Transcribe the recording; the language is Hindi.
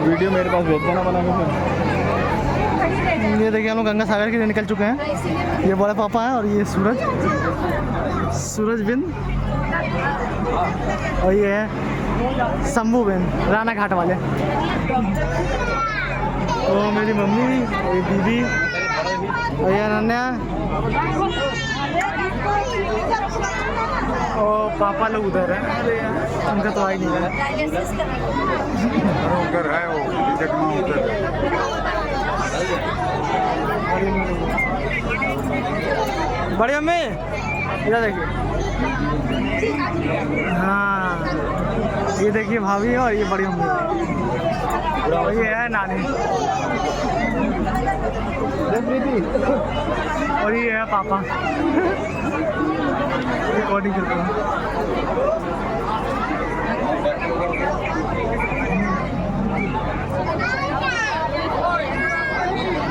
वीडियो मेरे पास भेज देना बना के फिर। ये देखिए हम लोग गंगा सागर के लिए निकल चुके हैं। ये बड़े पापा हैं और ये सूरज बिन और ये है शंभू बिन राना घाट वाले। तो मेरी मम्मी और ये दीदी और ये अनन्या और पापा लोग उधर है। उनका तो आ ही नहीं है। उधर है वो उधर। बड़ी मम्मी इधर देखिए। हाँ ये देखिए भाभी और ये बड़ी मम्मी और ये है नानी और ये है पापा। रिकॉर्डिंग करते हैं।